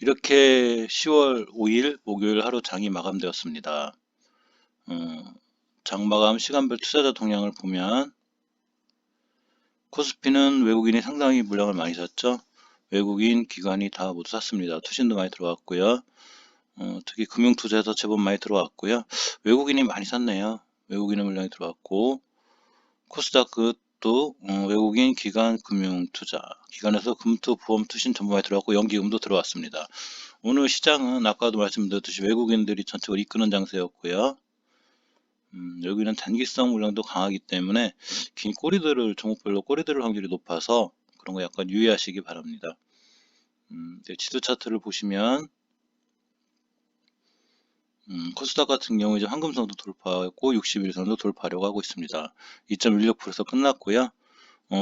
이렇게 10월 5일 목요일 하루 장이 마감되었습니다. 장 마감 시간별 투자자 동향을 보면 코스피는 외국인이 상당히 물량을 많이 샀죠. 외국인, 기관이 다 모두 샀습니다. 투신도 많이 들어왔고요. 특히 금융투자에서 제법 많이 들어왔고요. 외국인이 많이 샀네요. 외국인의 물량이 들어왔고 코스닥도 외국인, 기관, 금융투자, 기관에서 금투, 보험, 투신 전부 많이 들어왔고 연기금도 들어왔습니다. 오늘 시장은 아까도 말씀드렸듯이 외국인들이 전체적으로 이끄는 장세였고요. 여기는 단기성 물량도 강하기 때문에 긴 꼬리들을 종목별로 꼬리들을 확률이 높아서 그런 거 약간 유의하시기 바랍니다. 지수 차트를 보시면 코스닥 같은 경우 이제 황금선도 돌파했고 61선도 돌파하려고 하고 있습니다. 2.16%에서 끝났고요.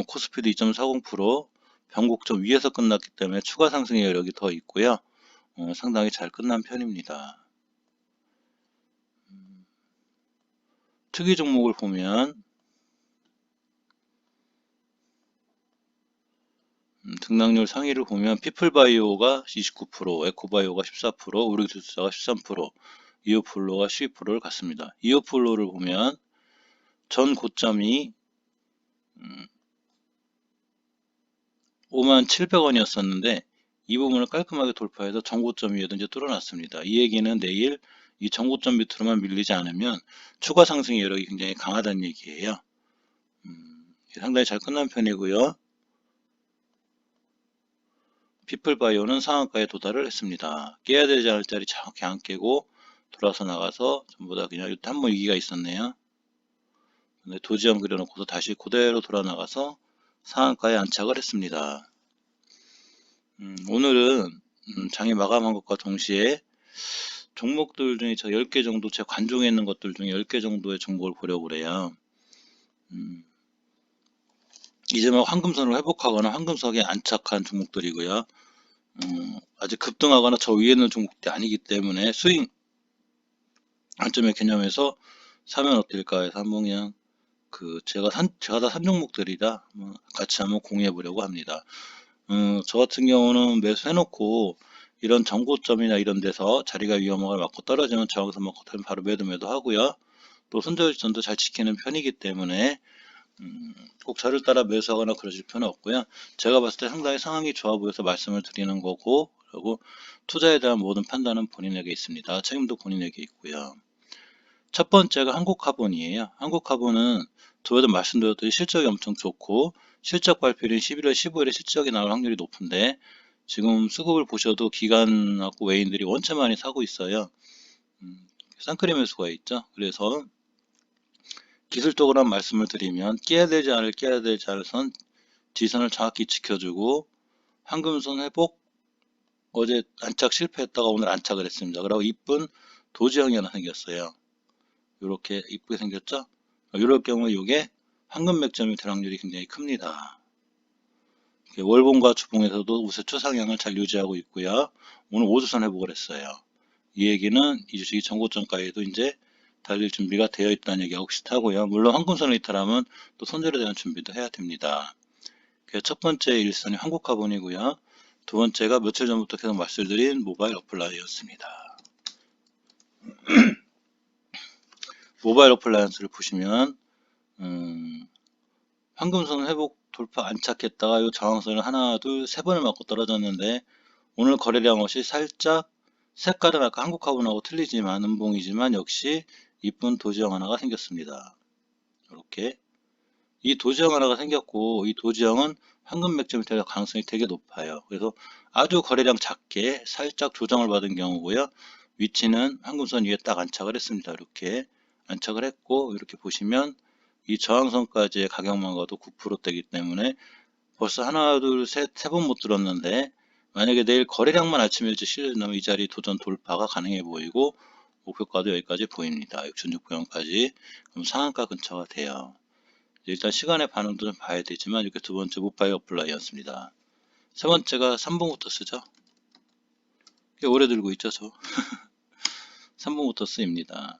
코스피도 2.40%, 변곡점 위에서 끝났기 때문에 추가 상승의 여력이 더 있고요. 상당히 잘 끝난 편입니다. 특이 종목을 보면 등락률 상위를 보면 피플바이오가 29%, 에코바이오가 14%, 우리투자가 13%, 이오플로가 12%를 갖습니다. 이오플로를 보면 전 고점이 57,000원이었었는데 이 부분을 깔끔하게 돌파해서 전고점 위에도 이제 뚫어놨습니다. 이 얘기는 내일 이 전고점 밑으로만 밀리지 않으면 추가 상승의 여력이 굉장히 강하다는 얘기예요. 상당히 잘 끝난 편이고요. 피플바이오는 상한가에 도달을 했습니다. 깨야 되지 않을 자리 정확히 안 깨고 돌아서 나가서 전부 다 그냥 한번 위기가 있었네요. 근데 도지형 그려놓고서 다시 그대로 돌아 나가서 상한가에 안착을 했습니다. 오늘은 장이 마감한 것과 동시에 종목들 중에 저 10개 정도 제 관중에 있는 것들 중에 10개 정도의 종목을 보려고 그래요. 이제 막 황금선을 회복하거나 황금석에 안착한 종목들이고요. 아직 급등하거나 저 위에 있는 종목들이 아니기 때문에 스윙 관점의 개념에서 사면 어떨까 해서 한번 그냥 제가 다 산 종목들이라 같이 한번 공유해 보려고 합니다. 저 같은 경우는 매수해놓고 이런 정고점이나 이런 데서 자리가 위험하게 맞고 떨어지면 저항선 맞고 바로 매도 하고요. 또 손절전도 잘 지키는 편이기 때문에 꼭 저를 따라 매수하거나 그러실 필요는 없고요. 제가 봤을 때 상당히 상황이 좋아 보여서 말씀을 드리는 거고, 그리고 투자에 대한 모든 판단은 본인에게 있습니다. 책임도 본인에게 있고요. 첫 번째가 한국카본이에요. 한국카본은 저번에도 말씀드렸듯이 실적이 엄청 좋고 실적 발표일인 11월 15일에 실적이 나올 확률이 높은데 지금 수급을 보셔도 기관하고 외인들이 원체 많이 사고 있어요. 쌍크림 매수가 있죠. 그래서 기술적으로 한 말씀을 드리면 깨야 되지 않을 선 지선을 정확히 지켜주고 황금선 회복 어제 안착 실패했다가 오늘 안착을 했습니다. 그리고 이쁜 도지형이 하나 생겼어요. 이렇게 이쁘게 생겼죠? 이럴 경우에 이게 황금 맥점이 될 확률이 굉장히 큽니다. 월봉과 주봉에서도 우세 추상향을 잘 유지하고 있고요. 오늘 5주선 회복을 했어요. 이 얘기는 이 주식이 전고점가에도 이제 달릴 준비가 되어 있다는 얘기하고 비슷하고요. 물론 황금선을 이탈하면 또 손절에 대한 준비도 해야 됩니다. 첫 번째 일선이 한국카본이고요. 두 번째가 며칠 전부터 계속 말씀드린 모바일 어플라이언스입니다. 모바일 어플라이언스를 보시면 황금선 회복 돌파 안착했다가 이 저항선을 하나, 둘, 세 번을 맞고 떨어졌는데 오늘 거래량 없이 살짝 색깔은 아까 한국화분하고 틀리지만 음봉이지만 역시 이쁜 도지형 하나가 생겼습니다. 이렇게 이 도지형 하나가 생겼고 이 도지형은 황금 맥점이 될 가능성이 되게 높아요. 그래서 아주 거래량 작게 살짝 조정을 받은 경우고요. 위치는 황금선 위에 딱 안착을 했습니다. 이렇게 안착을 했고 이렇게 보시면 이 저항선까지의 가격만 가도 9%대이기 때문에 벌써 하나, 둘, 셋, 세 번 못 들었는데 만약에 내일 거래량만 아침 일찍 실린다면 이 자리 도전 돌파가 가능해 보이고 목표가도 여기까지 보입니다. 6,600원까지. 그럼 상한가 근처가 돼요. 일단 시간의 반응도 좀 봐야 되지만 이렇게 두 번째 모바일 어플라이언스입니다. 세 번째가 3번부터 쓰죠. 꽤 오래 들고 있죠, 저. 3번부터 쓰입니다.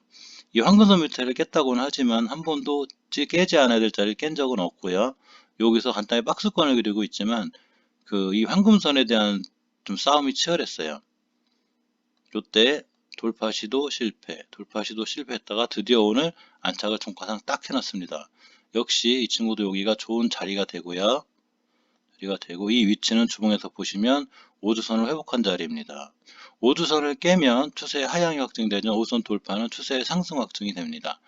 이 황금선 밑에를 깼다고는 하지만 한 번도 깨지 않아야 될 자리를 깬 적은 없고요. 여기서 간단히 박스권을 그리고 있지만 이 황금선에 대한 좀 싸움이 치열했어요. 요때 돌파 시도 실패했다가 드디어 오늘 안착을 종가상 딱 해놨습니다. 역시 이 친구도 여기가 좋은 자리가 되고요. 이 위치는 주봉에서 보시면 5주선을 회복한 자리입니다. 5주선을 깨면 추세의 하향이 확정되죠. 5선 돌파는 추세의 상승 확정이 됩니다.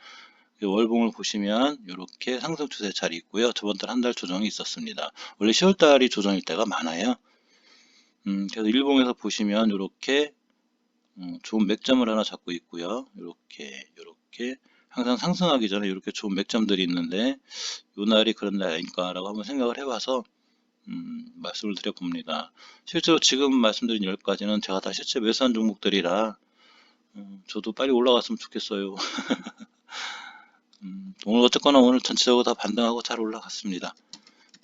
월봉을 보시면 이렇게 상승 추세 자리 있고요. 저번 달 한 달 조정이 있었습니다. 원래 10월 달이 조정일 때가 많아요. 그래서 일봉에서 보시면 이렇게 좋은 맥점을 하나 잡고 있고요. 이렇게 항상 상승하기 전에 이렇게 좋은 맥점들이 있는데 이 날이 그런 날 아닐까라고 한번 생각을 해봐서 말씀을 드려봅니다. 실제로 지금 말씀드린 10가지는 제가 다 실제 매수한 종목들이라 저도 빨리 올라갔으면 좋겠어요. 오늘 어쨌거나 오늘 전체적으로 다 반등하고 잘 올라갔습니다.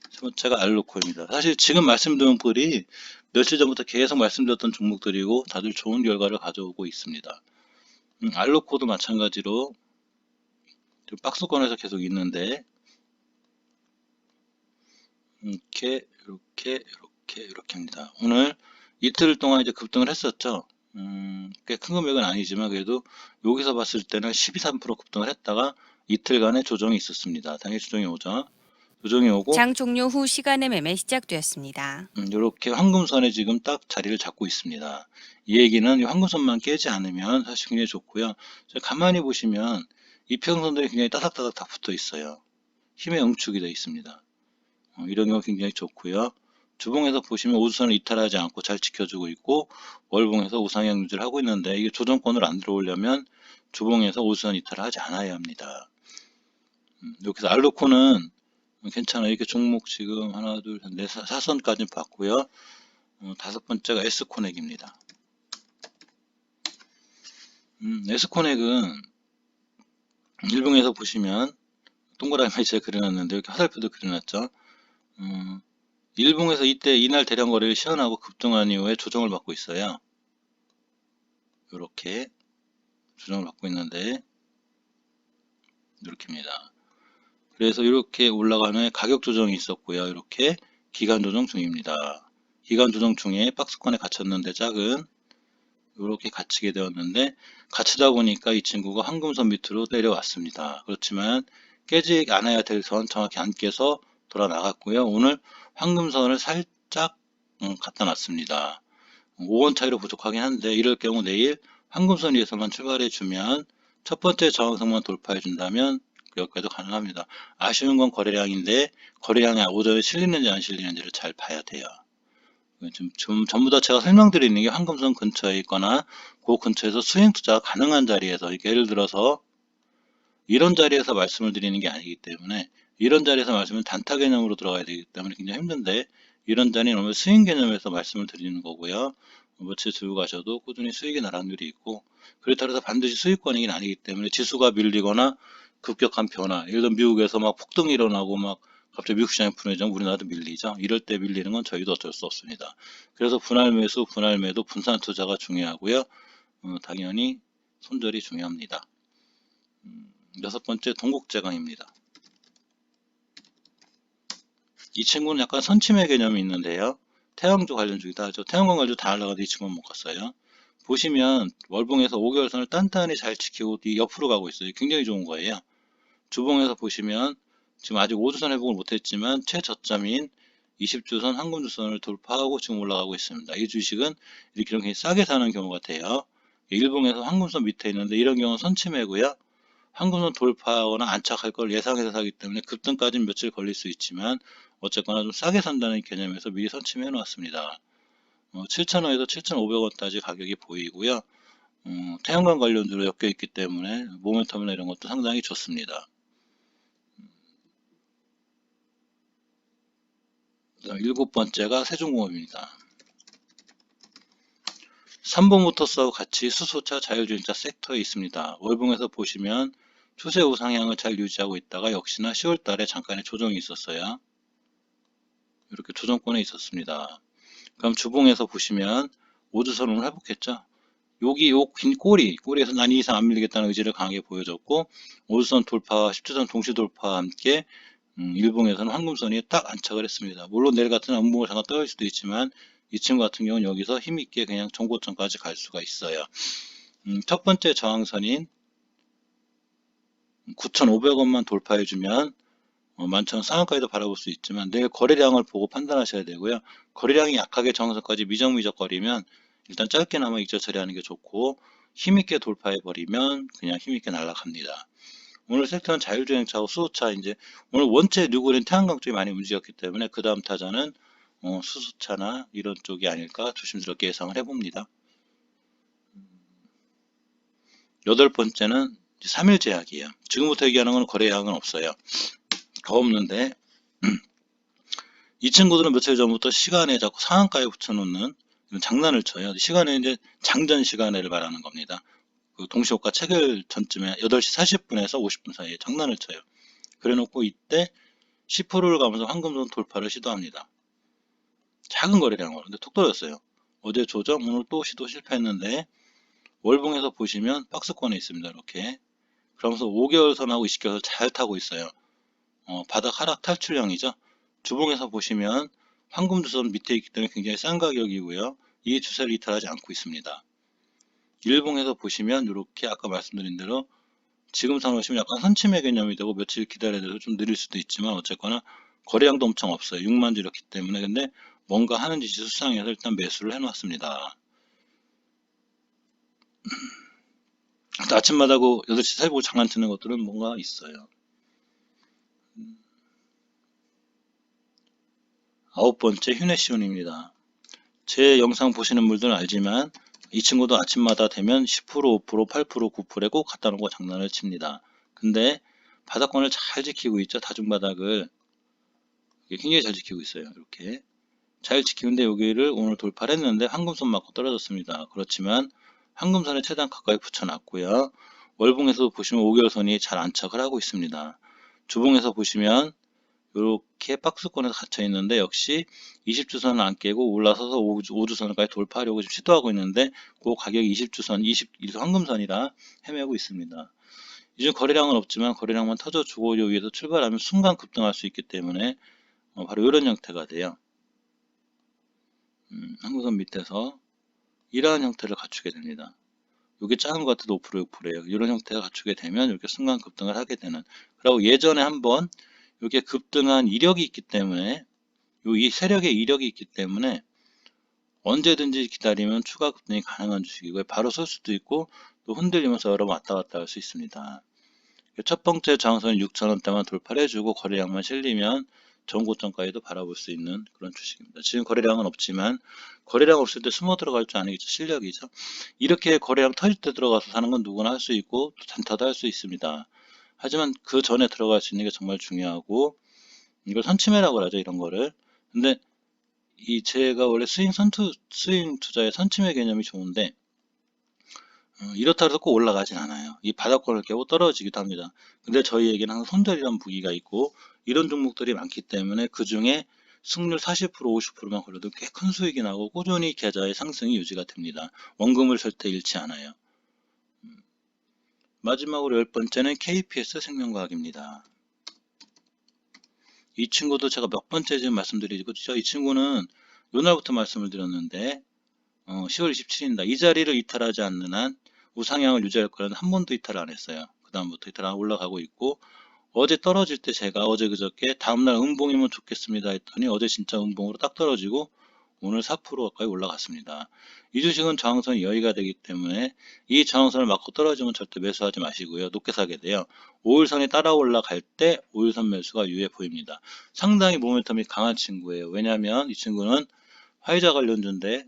첫 번째가 알로코입니다. 사실 지금 말씀드린 분이 며칠 전부터 계속 말씀드렸던 종목들이고 다들 좋은 결과를 가져오고 있습니다. 알로코도 마찬가지로 박스권에서 계속 있는데 이렇게입니다. 오늘 이틀 동안 이제 급등을 했었죠. 꽤 큰 금액은 아니지만 그래도 여기서 봤을 때는 12, 3% 급등을 했다가 이틀간의 조정이 있었습니다. 당일 조정이 오죠. 조정이 오고 장 종료 후 시간의 매매 시작되었습니다. 이렇게 황금선에 지금 딱 자리를 잡고 있습니다. 이 얘기는 이 황금선만 깨지 않으면 사실 굉장히 좋고요. 가만히 보시면 이평선들이 굉장히 따닥따닥 다 붙어 있어요. 힘의 응축이 되어 있습니다. 이런 경우 굉장히 좋고요. 주봉에서 보시면 우주선을 이탈하지 않고 잘 지켜주고 있고 월봉에서 우상향 유지를 하고 있는데 이게 조정권으로 안 들어오려면 주봉에서 우주선 이탈을 하지 않아야 합니다. 여기서 알로코는 괜찮아요. 이렇게 종목 지금 하나, 둘, 셋, 넷, 4선까지 봤고요. 다섯 번째가 S코넥입니다. S코넥은 일봉에서 보시면 동그라미 제가 그려놨는데 이렇게 화살표도 그려놨죠. 일봉에서 이날 대량 거래를 시연하고 급등한 이후에 조정을 받고 있어요. 이렇게 조정을 받고 있는데 이렇게입니다. 그래서 이렇게 올라가는 가격 조정이 있었고요. 이렇게 기간 조정 중입니다. 기간 조정 중에 박스권에 갇혔는데 작은 이렇게 갇히게 되었는데 갇히다 보니까 이 친구가 황금선 밑으로 내려왔습니다. 그렇지만 깨지 않아야 될 선 정확히 안 깨서 돌아 나갔고요. 오늘 황금선을 살짝 갖다 놨습니다. 5원 차이로 부족하긴 한데 이럴 경우 내일 황금선 위에서만 출발해 주면 첫 번째 저항선만 돌파해 준다면 여기까지도 가능합니다. 아쉬운 건 거래량인데 거래량이 오전에 실리는지 안 실리는지를 잘 봐야 돼요. 지금 전부 다 제가 설명드리는 게 황금선 근처에 있거나 그 근처에서 수익 투자가 가능한 자리에서 예를 들어서 이런 자리에서 말씀을 드리는 게 아니기 때문에 이런 자리에서 말씀은 단타 개념으로 들어가야 되기 때문에 굉장히 힘든데 이런 자리는 오늘 수익 개념에서 말씀을 드리는 거고요. 며칠 들고 가셔도 꾸준히 수익이 나라는 일이 있고 그렇다고 해서 반드시 수익권이긴 아니기 때문에 지수가 밀리거나 급격한 변화 예를 들어 미국에서 막 폭등이 일어나고 막 갑자기 미국 시장이 분해지면 우리나라도 밀리죠. 이럴 때 밀리는 건 저희도 어쩔 수 없습니다. 그래서 분할 매수, 분할 매도, 분산 투자가 중요하고요. 당연히 손절이 중요합니다. 여섯 번째 동국제강입니다. 이 친구는 약간 선침의 개념이 있는데요. 태양조 관련주이다. 태양광 관련주 다 날라가도 이 친구는 못 갔어요. 보시면 월봉에서 5개월선을 단단히 잘 지키고 이 옆으로 가고 있어요. 굉장히 좋은 거예요. 주봉에서 보시면 지금 아직 5주선 회복을 못했지만 최저점인 20주선 황금주선을 돌파하고 지금 올라가고 있습니다. 이 주식은 이렇게 굉장히 싸게 사는 경우 같아요. 일봉에서 황금선 밑에 있는데 이런 경우는 선침해고요. 황금선 돌파하거나 안착할 걸 예상해서 사기 때문에 급등까지는 며칠 걸릴 수 있지만 어쨌거나 좀 싸게 산다는 개념에서 미리 선침해 놓았습니다. 7,000원에서 7,500원까지 가격이 보이고요. 태양광 관련주로 엮여 있기 때문에 모멘텀이나 이런 것도 상당히 좋습니다. 일곱 번째가 세종공업입니다. 삼보모터스하고 같이 수소차, 자율주행차 섹터에 있습니다. 월봉에서 보시면 추세 우상향을 잘 유지하고 있다가 역시나 10월 달에 잠깐의 조정이 있었어요. 이렇게 조정권에 있었습니다. 그럼 주봉에서 보시면 5주선을 회복했죠. 여기 요 긴 꼬리에서 난 이 이상 안 밀리겠다는 의지를 강하게 보여줬고 5주선 돌파, 10주선 동시 돌파와 함께 일봉에서는 황금선이 딱 안착을 했습니다. 물론 내일 같은 음봉을 잠깐 떨어질 수도 있지만 이 친구 같은 경우는 여기서 힘있게 그냥 전고점까지 갈 수가 있어요. 첫 번째 저항선인 9,500원만 돌파해주면 11,000원 상한가에도 바라볼 수 있지만 내일 거래량을 보고 판단하셔야 되고요. 거래량이 약하게 저항선까지 미적미적거리면 일단 짧게나마 익절 처리하는 게 좋고 힘있게 돌파해버리면 그냥 힘있게 날아갑니다. 오늘 섹터는 자율주행차하고 수소차 이제 오늘 원체 뉴그린 태양광 쪽이 많이 움직였기 때문에 그 다음 타자는 수소차나 이런 쪽이 아닐까 조심스럽게 예상을 해봅니다. 여덟 번째는 3일 제약이에요. 지금부터 얘기하는 건 거래 예약은 없어요. 더 없는데 이 친구들은 며칠 전부터 시간에 자꾸 상한가에 붙여놓는 이런 장난을 쳐요. 시간에 이제 장전 시간을 말하는 겁니다. 그 동시효과 체결 전쯤에 8시 40분에서 50분 사이에 장난을 쳐요. 그래놓고 이때 10%를 가면서 황금선 돌파를 시도합니다. 작은 거래량으로. 근데 톡 떨어졌어요. 어제 조정, 오늘 또 시도 실패했는데 월봉에서 보시면 박스권에 있습니다. 이렇게. 그러면서 5개월 선하고 20개월 잘 타고 있어요. 바닥 하락 탈출형이죠. 주봉에서 보시면 황금주선 밑에 있기 때문에 굉장히 싼 가격이고요. 이 추세를 이탈하지 않고 있습니다. 일봉에서 보시면 이렇게 아까 말씀드린 대로 지금 상으로 보시면 약간 선침의 개념이 되고 며칠 기다려야 돼서 좀 느릴 수도 있지만 어쨌거나 거래량도 엄청 없어요. 6만 주 이렇기 때문에. 근데 뭔가 하는 짓이 수상해서 일단 매수를 해놨습니다. 아침마다 그 8시 살고 장난치는 것들은 뭔가 있어요. 아홉 번째 휴네시온입니다. 제 영상 보시는 분들은 알지만 이 친구도 아침마다 되면 10%, 5%, 8%, 9%에 꼭 갖다 놓고 장난을 칩니다. 근데 바닥권을 잘 지키고 있죠. 다중바닥을 굉장히 잘 지키고 있어요. 이렇게 잘 지키는데 여기를 오늘 돌파를 했는데 황금선 맞고 떨어졌습니다. 그렇지만 황금선에 최대한 가까이 붙여놨고요. 월봉에서도 보시면 5개월 선이 잘 안착을 하고 있습니다. 주봉에서 보시면 이렇게 박스권에 갇혀 있는데 역시 20주선을 안 깨고 올라서서 5주선까지 돌파하려고 지금 시도하고 있는데 그 가격이 20주선, 21선 황금선이라 헤매고 있습니다. 이제 거래량은 없지만 거래량만 터져주고 여기에서 출발하면 순간 급등할 수 있기 때문에 바로 이런 형태가 돼요. 황금선 밑에서 이러한 형태를 갖추게 됩니다. 이게 작은 것 같아도 5%, 6%예요. 이런 형태가 갖추게 되면 이렇게 순간 급등을 하게 되는. 그리고 예전에 한번 이렇게 급등한 이력이 있기 때문에 이 세력의 이력이 있기 때문에 언제든지 기다리면 추가 급등이 가능한 주식이고요. 바로 설 수도 있고 또 흔들리면서 여러 번 왔다 갔다 할 수 있습니다. 첫 번째 저항선은 6,000원대만 돌파를 해주고 거래량만 실리면 전고점까지도 바라볼 수 있는 그런 주식입니다. 지금 거래량은 없지만 거래량 없을 때 숨어 들어갈 줄 아는 게 실력이죠. 이렇게 거래량 터질 때 들어가서 사는 건 누구나 할 수 있고 또 단타도 할 수 있습니다. 하지만 그 전에 들어갈 수 있는 게 정말 중요하고 이걸 선침해라고 하죠. 이런 거를. 근데 제가 원래 스윙 투자의 선침해 개념이 좋은데 이렇다 해서 꼭 올라가진 않아요. 이 바닥권을 깨고 떨어지기도 합니다. 근데 저희에게는 항상 손절이라는 무기가 있고 이런 종목들이 많기 때문에 그 중에 승률 40%, 50%만 걸려도 꽤 큰 수익이 나고 꾸준히 계좌의 상승이 유지가 됩니다. 원금을 절대 잃지 않아요. 마지막으로 열 번째는 KPS 생명과학입니다. 이 친구도 제가 몇 번째 지금 말씀드리고 이 친구는 요날부터 말씀을 드렸는데 10월 27일입니다. 이 자리를 이탈하지 않는 한 우상향을 유지할 거라는 한 번도 이탈을 안 했어요. 그 다음부터 이탈 안 올라가고 있고 어제 떨어질 때 제가 어제 그저께 다음날 음봉이면 좋겠습니다 했더니 어제 진짜 음봉으로 딱 떨어지고 오늘 4% 가까이 올라갔습니다. 이 주식은 저항선이 여의가 되기 때문에 이 저항선을 맞고 떨어지면 절대 매수하지 마시고요. 높게 사게 돼요. 5일선이 따라 올라갈 때 5일선 매수가 유효해 보입니다. 상당히 모멘텀이 강한 친구예요. 왜냐하면 이 친구는 화이자 관련주인데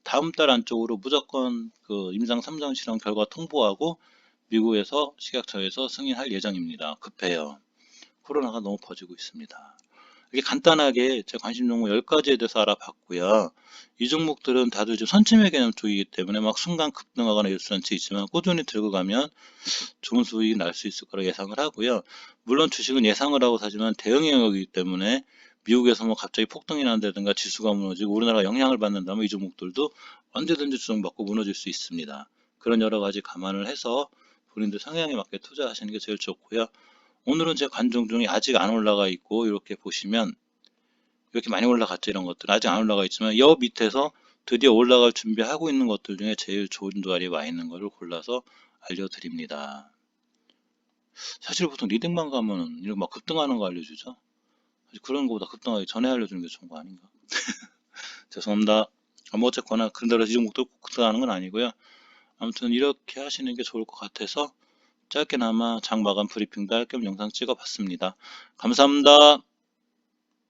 다음 달 안쪽으로 무조건 그 임상 3장 실험 결과 통보하고 미국에서 식약처에서 승인할 예정입니다. 급해요. 코로나가 너무 퍼지고 있습니다. 이렇게 간단하게 제 관심 종목 10가지에 대해서 알아봤고요. 이 종목들은 다들 지금 선침의 개념 쪽이기 때문에 막 순간 급등하거나 이럴 수는 있지만 꾸준히 들고 가면 좋은 수익이 날 수 있을 거라 예상을 하고요. 물론 주식은 예상을 하고 사지만 대응 영역이기 때문에 미국에서 뭐 갑자기 폭등이 난다든가 지수가 무너지고 우리나라가 영향을 받는다면 이 종목들도 언제든지 주목받고 무너질 수 있습니다. 그런 여러 가지 감안을 해서 본인들 성향에 맞게 투자하시는 게 제일 좋고요. 오늘은 제 관종 중에 아직 안 올라가 있고 이렇게 보시면 이렇게 많이 올라갔죠. 이런 것들 아직 안 올라가 있지만 여 밑에서 드디어 올라갈 준비하고 있는 것들 중에 제일 좋은 자리에 와 있는 것을 골라서 알려드립니다. 사실 보통 리딩만 가면은 이렇게 막 급등하는 거 알려주죠. 그런 거보다 급등하기 전에 알려주는 게 좋은 거 아닌가? 죄송합니다. 뭐 어쨌거나 그런대로 이 종목도 꼭 급등하는 건 아니고요. 아무튼 이렇게 하시는 게 좋을 것 같아서 짧게나마 장 마감 브리핑도 할 겸 영상 찍어봤습니다. 감사합니다.